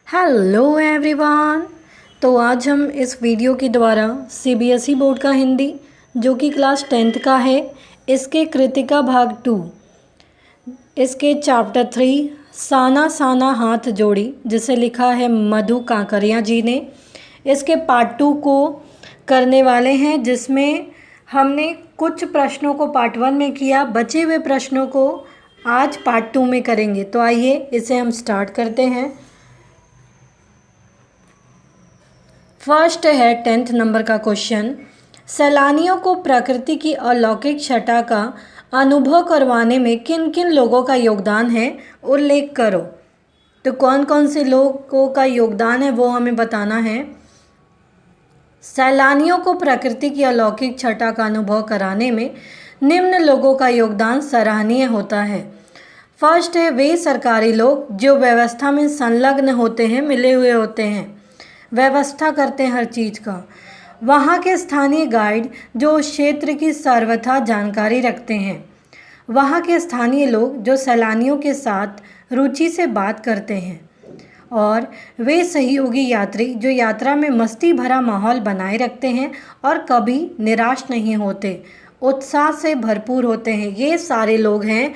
Hello everyone. तो आज हम इस वीडियो के द्वारा सीबीएसई बोर्ड का हिंदी जो कि क्लास 10th का है, इसके कृतिका भाग 2, इसके चैप्टर 3 साना साना हाथ जोड़ी, जिसे लिखा है मधु काकरिया जी ने, इसके पार्ट 2 को करने वाले हैं, जिसमें हमने कुछ प्रश्नों को पार्ट 1 में किया, बचे हुए प्रश्नों को आज पार्ट 2 में करेंगे। तो आइए इसे हम स्टार्ट करते हैं। फर्स्ट है 10th नंबर का क्वेश्चन। सैलानियों को प्रकृति की अलौकिक छटा का अनुभव करवाने में किन किन लोगों का योगदान है, उल्लेख करो। तो कौन कौन से लोगों का योगदान है वो हमें बताना है। सैलानियों को प्रकृति की अलौकिक छटा का अनुभव कराने में निम्न लोगों का योगदान सराहनीय होता है। फर्स्ट है वे सरकारी लोग जो व्यवस्था में संलग्न होते हैं, मिले हुए होते हैं, व्यवस्था करते हैं हर चीज़ का। वहाँ के स्थानीय गाइड जो उस क्षेत्र की सर्वथा जानकारी रखते हैं। वहाँ के स्थानीय लोग जो सैलानियों के साथ रुचि से बात करते हैं। और वे सहयोगी यात्री जो यात्रा में मस्ती भरा माहौल बनाए रखते हैं और कभी निराश नहीं होते, उत्साह से भरपूर होते हैं। ये सारे लोग हैं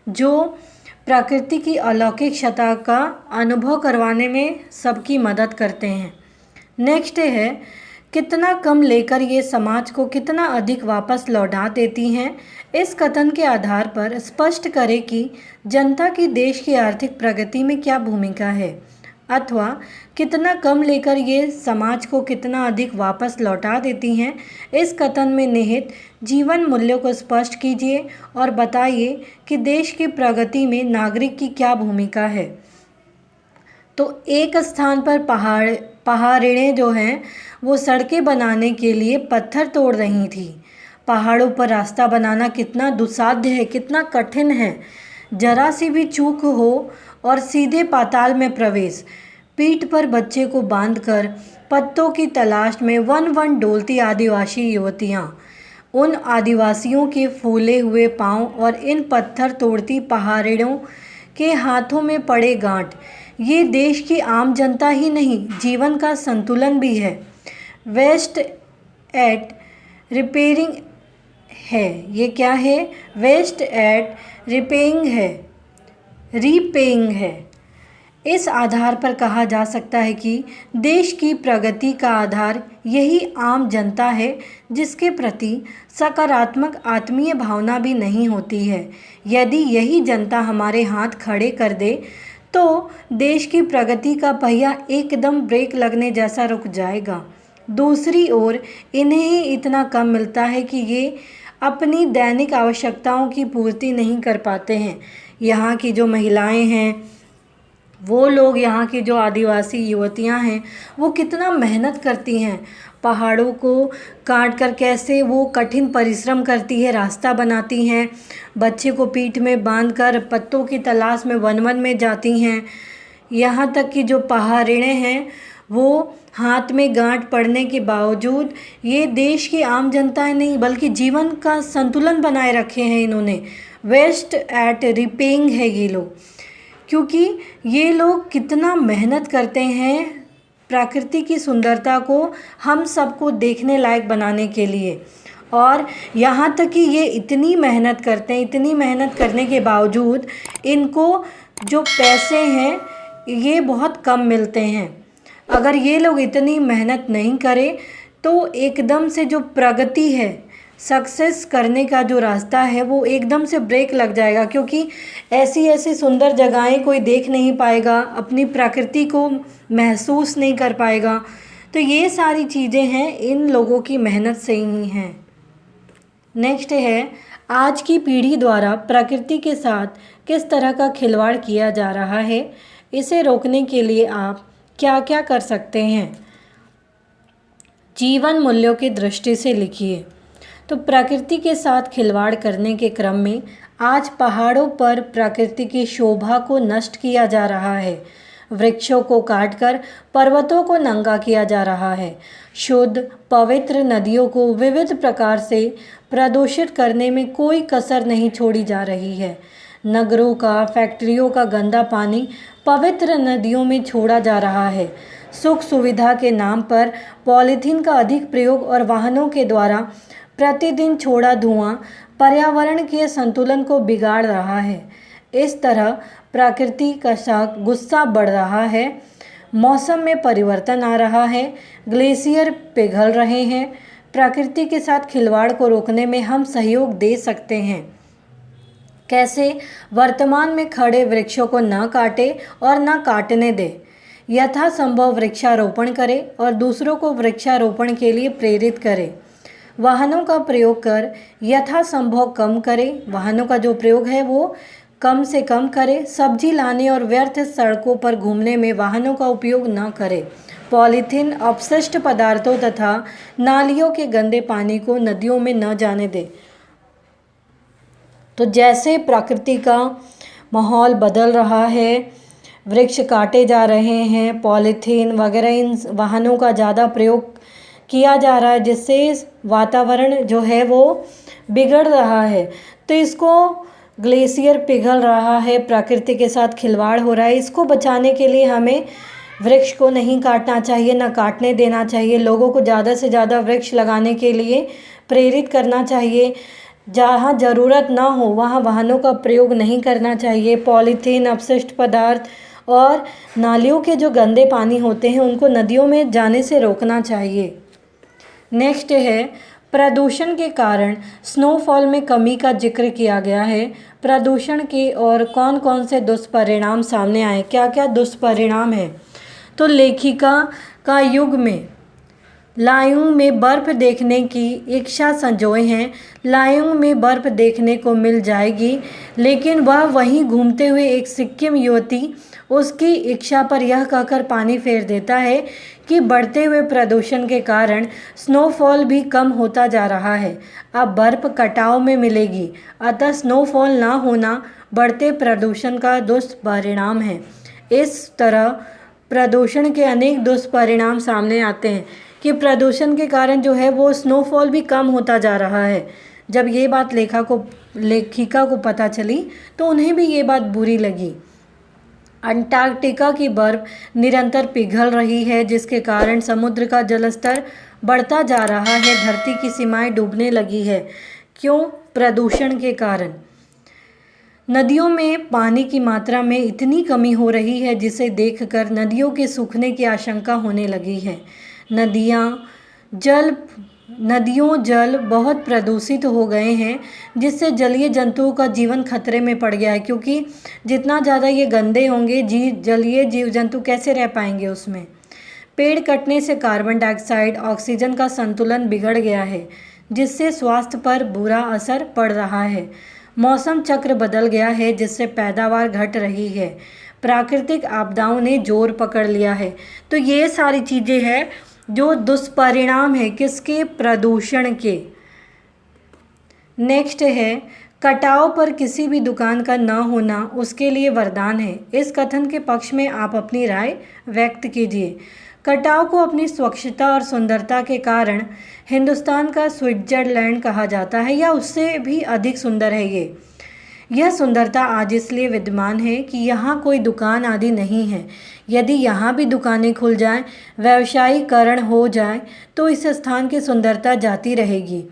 जो प्रकृति की अलौकिक छटा का अनुभव करवाने में सबकी मदद करते हैं। नेक्स्ट है कितना कम लेकर ये समाज को कितना अधिक वापस लौटा देती हैं। इस कथन के आधार पर स्पष्ट करें कि जनता की देश की आर्थिक प्रगति में क्या भूमिका है, अथवा कितना कम लेकर ये समाज को कितना अधिक वापस लौटा देती हैं। इस कथन में निहित जीवन मूल्यों को स्पष्ट कीजिए और बताइए कि देश की प्रगति में नागरिक की क्या भूमिका है। तो एक स्थान पर पहाड़ियाँ जो हैं वो सड़कें बनाने के लिए पत्थर तोड़ रही थी। पहाड़ों पर रास्ता बनाना कितना दुस्साध्य है, कितना कठिन है। जरा सी भी चूक हो और सीधे पाताल में प्रवेश। पीठ पर बच्चे को बांधकर पत्तों की तलाश में वन वन डोलती आदिवासी युवतियाँ। उन आदिवासियों के फूले हुए पांव और इन पत्थर तोड़ती पहाड़ियों के हाथों में पड़े गांठ, ये देश की आम जनता ही नहीं, जीवन का संतुलन भी है। वेस्ट एट रिपेयरिंग है। ये क्या है? वेस्ट एट रीपेइंग है। इस आधार पर कहा जा सकता है कि देश की प्रगति का आधार यही आम जनता है, जिसके प्रति सकारात्मक आत्मीय भावना भी नहीं होती है। यदि यही जनता हमारे हाथ खड़े कर दे तो देश की प्रगति का पहिया एकदम ब्रेक लगने जैसा रुक जाएगा। दूसरी ओर इन्हें ही इतना कम मिलता है कि ये अपनी दैनिक आवश्यकताओं की पूर्ति नहीं कर पाते हैं। यहाँ की जो महिलाएं हैं, वो लोग, यहाँ की जो आदिवासी युवतियाँ हैं, वो कितना मेहनत करती हैं। पहाड़ों को काट कर कैसे वो कठिन परिश्रम करती है, रास्ता बनाती हैं, बच्चे को पीठ में बांधकर पत्तों की तलाश में वन वन में जाती हैं। यहाँ तक कि जो पहाड़ियाँ हैं वो हाथ में गांठ पड़ने के बावजूद ये देश की आम जनता नहीं बल्कि जीवन का संतुलन बनाए रखे हैं इन्होंने। वेस्ट एट रिपेइंग है ये लोग, क्योंकि ये लोग कितना मेहनत करते हैं प्रकृति की सुंदरता को हम सबको देखने लायक बनाने के लिए। और यहाँ तक कि ये इतनी मेहनत करते हैं, इतनी मेहनत करने के बावजूद इनको जो पैसे हैं ये बहुत कम मिलते हैं। अगर ये लोग इतनी मेहनत नहीं करें तो एकदम से जो प्रगति है, सक्सेस करने का जो रास्ता है वो एकदम से ब्रेक लग जाएगा, क्योंकि ऐसी ऐसी सुंदर जगहें कोई देख नहीं पाएगा, अपनी प्रकृति को महसूस नहीं कर पाएगा। तो ये सारी चीज़ें हैं इन लोगों की मेहनत से ही हैं। नेक्स्ट है आज की पीढ़ी द्वारा प्रकृति के साथ किस तरह का खिलवाड़ किया जा रहा है, इसे रोकने के लिए आप क्या क्या कर सकते हैं। जीवन मूल्यों की दृष्टि से लिखिए। तो प्रकृति के साथ खिलवाड़ करने के क्रम में आज पहाड़ों पर प्रकृति की शोभा को नष्ट किया जा रहा है। वृक्षों को काटकर पर्वतों को नंगा किया जा रहा है। शुद्ध पवित्र नदियों को विविध प्रकार से प्रदूषित करने में कोई कसर नहीं छोड़ी जा रही है। नगरों का, फैक्ट्रियों का गंदा पानी पवित्र नदियों में छोड़ा जा रहा है। सुख सुविधा के नाम पर पॉलीथीन का अधिक प्रयोग और वाहनों के द्वारा प्रतिदिन छोड़ा धुआं पर्यावरण के संतुलन को बिगाड़ रहा है। इस तरह प्रकृति का गुस्सा बढ़ रहा है, मौसम में परिवर्तन आ रहा है, ग्लेशियर पिघल रहे हैं। प्रकृति के साथ खिलवाड़ को रोकने में हम सहयोग दे सकते हैं। कैसे? वर्तमान में खड़े वृक्षों को न काटे और न काटने दें। यथासंभव वृक्षारोपण करें और दूसरों को वृक्षारोपण के लिए प्रेरित करें। वाहनों का प्रयोग कर यथासंभव कम करें। वाहनों का जो प्रयोग है वो कम से कम करें। सब्जी लाने और व्यर्थ सड़कों पर घूमने में वाहनों का उपयोग न करें। पॉलीथीन, अपशिष्ट पदार्थों तथा नालियों के गंदे पानी को नदियों में न जाने दें। तो जैसे प्रकृति का माहौल बदल रहा है, वृक्ष काटे जा रहे हैं, पॉलीथीन वगैरह इन वाहनों का ज़्यादा प्रयोग किया जा रहा है, जिससे वातावरण जो है वो बिगड़ रहा है। तो इसको ग्लेशियर पिघल रहा है, प्रकृति के साथ खिलवाड़ हो रहा है। इसको बचाने के लिए हमें वृक्ष को नहीं काटना चाहिए, ना काटने देना चाहिए। लोगों को ज़्यादा से ज़्यादा वृक्ष लगाने के लिए प्रेरित करना चाहिए। जहाँ ज़रूरत ना हो वहाँ वाहनों का प्रयोग नहीं करना चाहिए। पॉलीथीन, अपशिष्ट पदार्थ और नालियों के जो गंदे पानी होते हैं उनको नदियों में जाने से रोकना चाहिए। नेक्स्ट है प्रदूषण के कारण स्नोफॉल में कमी का जिक्र किया गया है। प्रदूषण के और कौन कौन से दुष्परिणाम सामने आए, क्या क्या दुष्परिणाम है? तो लेखिका का युग में लायुंग में बर्फ़ देखने की इच्छा संजोए हैं। लायुंग में बर्फ़ देखने को मिल जाएगी, लेकिन वह वहीं घूमते हुए एक सिक्किम युवती उसकी इच्छा पर यह कहकर पानी फेर देता है कि बढ़ते हुए प्रदूषण के कारण स्नोफॉल भी कम होता जा रहा है। अब बर्फ़ कटाव में मिलेगी, अतः स्नोफॉल ना होना बढ़ते प्रदूषण का दुष्परिणाम है। इस तरह प्रदूषण के अनेक दुष्परिणाम सामने आते हैं कि प्रदूषण के कारण जो है वो स्नोफॉल भी कम होता जा रहा है। जब ये बात लेखिका को पता चली तो उन्हें भी ये बात बुरी लगी। अंटार्कटिका की बर्फ़ निरंतर पिघल रही है, जिसके कारण समुद्र का जलस्तर बढ़ता जा रहा है। धरती की सीमाएं डूबने लगी है। क्यों? प्रदूषण के कारण। नदियों में पानी की मात्रा में इतनी कमी हो रही है जिसे देखकर नदियों के सूखने की आशंका होने लगी है। नदियों जल बहुत प्रदूषित हो गए हैं, जिससे जलीय जंतुओं का जीवन खतरे में पड़ गया है, क्योंकि जितना ज़्यादा ये गंदे होंगे जलीय जीव जंतु कैसे रह पाएंगे उसमें। पेड़ कटने से कार्बन डाइऑक्साइड, ऑक्सीजन का संतुलन बिगड़ गया है, जिससे स्वास्थ्य पर बुरा असर पड़ रहा है। मौसम चक्र बदल गया है, जिससे पैदावार घट रही है। प्राकृतिक आपदाओं ने जोर पकड़ लिया है। तो ये सारी चीज़ें हैं जो दुष्परिणाम है किसके? प्रदूषण के। नेक्स्ट है कटाव पर किसी भी दुकान का न होना उसके लिए वरदान है। इस कथन के पक्ष में आप अपनी राय व्यक्त कीजिए। कटाव को अपनी स्वच्छता और सुंदरता के कारण हिंदुस्तान का स्विट्जरलैंड कहा जाता है, या उससे भी अधिक सुंदर है ये। यह सुंदरता आज इसलिए विद्यमान है कि यहाँ कोई दुकान आदि नहीं है। यदि यहाँ भी दुकानें खुल जाएं, व्यवसायीकरण हो जाए, तो इस स्थान की सुंदरता जाती रहेगी।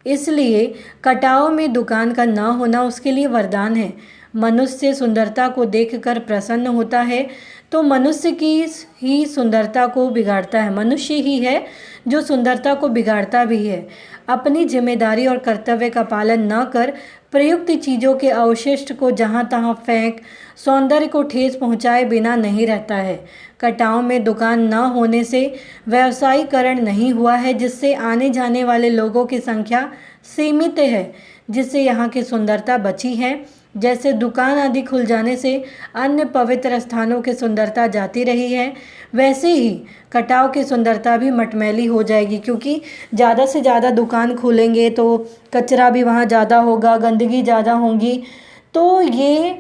इसलिए कटाव में दुकान का न होना उसके लिए वरदान है। मनुष्य सुंदरता को देखकर प्रसन्न होता है, तो मनुष्य की ही सुंदरता को बिगाड़ता है। मनुष्य ही है जो सुंदरता को बिगाड़ता भी है। अपनी जिम्मेदारी और कर्तव्य का पालन न कर प्रयुक्त चीज़ों के अवशिष्ट को जहाँ तहाँ फेंक सौंदर्य को ठेस पहुँचाए बिना नहीं रहता है। कटाव में दुकान न होने से व्यवसायीकरण नहीं हुआ है, जिससे आने जाने वाले लोगों की संख्या सीमित है, जिससे यहाँ की सुंदरता बची है। जैसे दुकान आदि खुल जाने से अन्य पवित्र स्थानों की सुंदरता जाती रही है, वैसे ही कटाव की सुंदरता भी मटमैली हो जाएगी, क्योंकि ज़्यादा से ज़्यादा दुकान खुलेंगे तो कचरा भी वहाँ ज़्यादा होगा, गंदगी ज़्यादा होगी। तो ये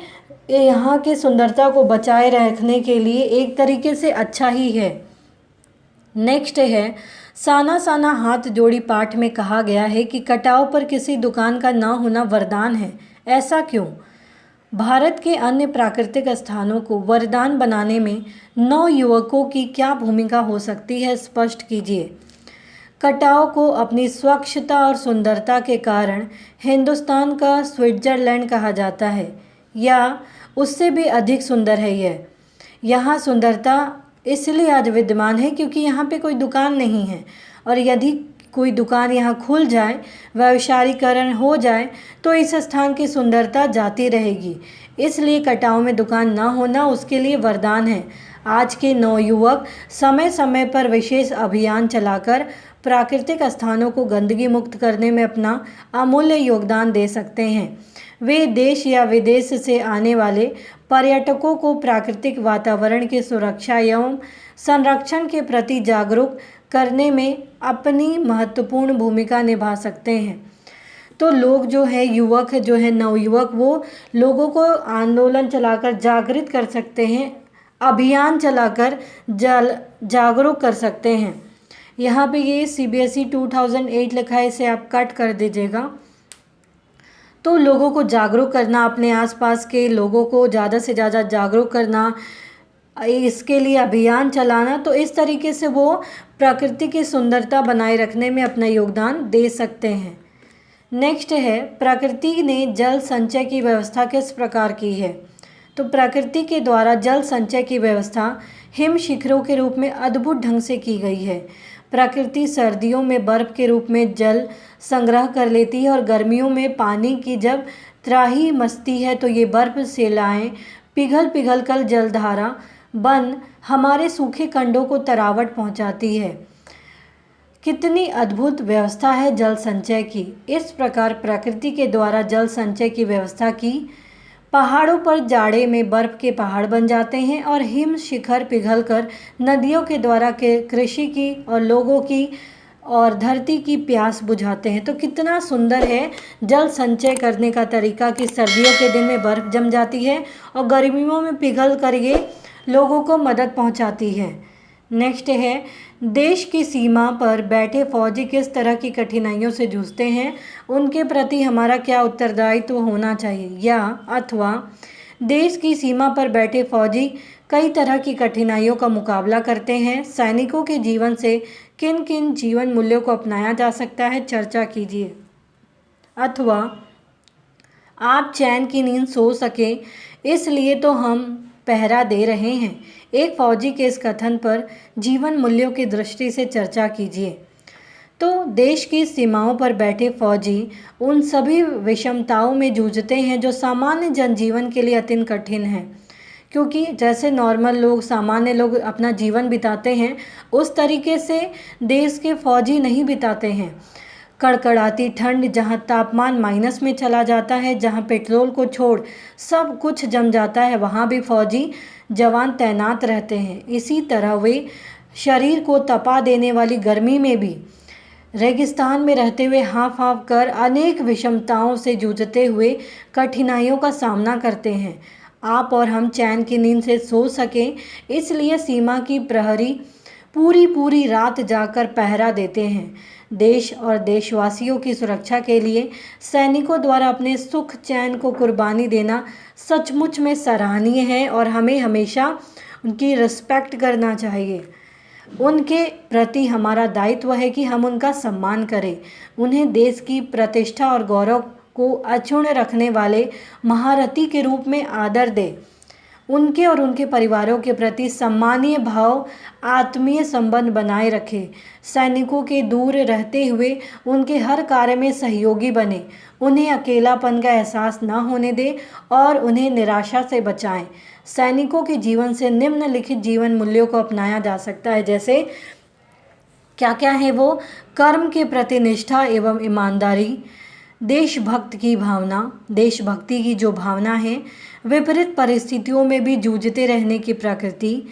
यहाँ की सुंदरता को बचाए रखने के लिए एक तरीके से अच्छा ही है। नेक्स्ट है साना साना हाथ जोड़ी पाठ में कहा गया है कि कटाव पर किसी दुकान का न होना वरदान है। ऐसा क्यों? भारत के अन्य प्राकृतिक स्थानों को वरदान बनाने में नवयुवकों की क्या भूमिका हो सकती है, स्पष्ट कीजिए। कटाव को अपनी स्वच्छता और सुंदरता के कारण हिंदुस्तान का स्विट्जरलैंड कहा जाता है, या उससे भी अधिक सुंदर है यह। यहाँ सुंदरता इसलिए आज विद्यमान है क्योंकि यहाँ पे कोई दुकान नहीं है, और यदि कोई दुकान यहाँ खुल जाए, व्यवसायीकरण हो जाए, तो इस स्थान की सुंदरता जाती रहेगी। इसलिए कटाव में दुकान ना होना उसके लिए वरदान है। आज के नवयुवक समय समय पर विशेष अभियान चलाकर प्राकृतिक स्थानों को गंदगी मुक्त करने में अपना अमूल्य योगदान दे सकते हैं। वे देश या विदेश से आने वाले पर्यटकों को प्राकृतिक वातावरण की सुरक्षा एवं संरक्षण के प्रति जागरूक करने में अपनी महत्वपूर्ण भूमिका निभा सकते हैं। तो लोग जो है, युवक जो है, नवयुवक, वो लोगों को आंदोलन चलाकर जागृत कर सकते हैं, अभियान चलाकर जागरूक कर सकते हैं। यहाँ पे ये CBSE 2008 लिखा है, इसे आप कट कर दीजिएगा। तो लोगों को जागरूक करना, अपने आसपास के लोगों को ज़्यादा से ज़्यादा जागरूक करना, इसके लिए अभियान चलाना, तो इस तरीके से वो प्रकृति की सुंदरता बनाए रखने में अपना योगदान दे सकते हैं। नेक्स्ट है, प्रकृति ने जल संचय की व्यवस्था किस प्रकार की है। तो प्रकृति के द्वारा जल संचय की व्यवस्था हिम शिखरों के रूप में अद्भुत ढंग से की गई है। प्रकृति सर्दियों में बर्फ़ के रूप में जल संग्रह कर लेती है, और गर्मियों में पानी की जब त्राही मचती है तो ये बर्फ़ शिलाएँ पिघल पिघल कर जलधारा बन हमारे सूखे खंडों को तरावट पहुंचाती है। कितनी अद्भुत व्यवस्था है जल संचय की। इस प्रकार प्रकृति के द्वारा जल संचय की व्यवस्था की। पहाड़ों पर जाड़े में बर्फ़ के पहाड़ बन जाते हैं, और हिम शिखर पिघलकर नदियों के द्वारा के कृषि की और लोगों की और धरती की प्यास बुझाते हैं। तो कितना सुंदर है जल संचय करने का तरीका कि सर्दियों के दिन में बर्फ़ जम जाती है और गर्मियों में पिघल कर ये लोगों को मदद पहुंचाती है। नेक्स्ट है, देश की सीमा पर बैठे फौजी किस तरह की कठिनाइयों से जूझते हैं, उनके प्रति हमारा क्या उत्तरदायित्व होना चाहिए। या अथवा देश की सीमा पर बैठे फौजी कई तरह की कठिनाइयों का मुकाबला करते हैं, सैनिकों के जीवन से किन किन जीवन मूल्यों को अपनाया जा सकता है, चर्चा कीजिए। अथवा आप चैन की नींद सो सकें इसलिए तो हम पहरा दे रहे हैं। एक फौजी के इस कथन पर जीवन मूल्यों की दृष्टि से चर्चा कीजिए। तो देश की सीमाओं पर बैठे फौजी उन सभी विषमताओं में जूझते हैं जो सामान्य जनजीवन के लिए अत्यंत कठिन है, क्योंकि जैसे नॉर्मल लोग, सामान्य लोग अपना जीवन बिताते हैं, उस तरीके से देश के फौजी नहीं बिताते हैं। कड़कड़ाती ठंड, जहां तापमान माइनस में चला जाता है, जहां पेट्रोल को छोड़ सब कुछ जम जाता है, वहां भी फौजी जवान तैनात रहते हैं। इसी तरह वे शरीर को तपा देने वाली गर्मी में भी रेगिस्तान में रहते हुए हाँफ हाँफ कर अनेक विषमताओं से जूझते हुए कठिनाइयों का सामना करते हैं। आप और हम चैन की नींद से सो सकें इसलिए सीमा की प्रहरी पूरी पूरी रात जाकर पहरा देते हैं। देश और देशवासियों की सुरक्षा के लिए सैनिकों द्वारा अपने सुख चैन को कुर्बानी देना सचमुच में सराहनीय है, और हमें हमेशा उनकी रिस्पेक्ट करना चाहिए। उनके प्रति हमारा दायित्व है कि हम उनका सम्मान करें, उन्हें देश की प्रतिष्ठा और गौरव को अक्षुण्ण रखने वाले महारथी के रूप में आदर दें। उनके और उनके परिवारों के प्रति सम्मानीय भाव, आत्मीय संबंध बनाए रखें। सैनिकों के दूर रहते हुए उनके हर कार्य में सहयोगी बने, उन्हें अकेलापन का एहसास न होने दें और उन्हें निराशा से बचाएं। सैनिकों के जीवन से निम्नलिखित जीवन मूल्यों को अपनाया जा सकता है, जैसे क्या क्या है वो। कर्म के प्रति निष्ठा एवं ईमानदारी, देशभक्त की भावना, देशभक्ति की जो भावना है, विपरीत परिस्थितियों में भी जूझते रहने की प्रकृति,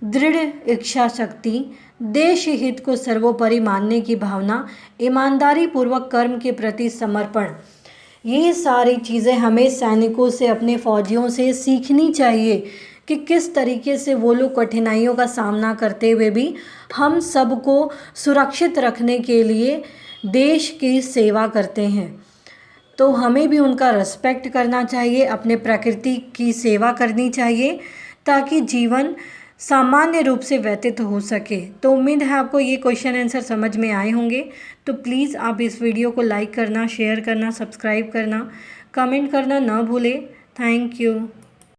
दृढ़ इच्छा शक्ति, देश हित को सर्वोपरि मानने की भावना, ईमानदारी पूर्वक कर्म के प्रति समर्पण, ये सारी चीज़ें हमें सैनिकों से, अपने फौजियों से सीखनी चाहिए कि किस तरीके से वो लोग कठिनाइयों का सामना करते हुए भी हम सबको सुरक्षित रखने के लिए देश की सेवा करते हैं। तो हमें भी उनका रिस्पेक्ट करना चाहिए, अपने प्रकृति की सेवा करनी चाहिए ताकि जीवन सामान्य रूप से व्यतीत हो सके। तो उम्मीद है आपको ये क्वेश्चन आंसर समझ में आए होंगे। तो प्लीज़ आप इस वीडियो को लाइक करना, शेयर करना, सब्सक्राइब करना, कमेंट करना ना भूलें। Thank you.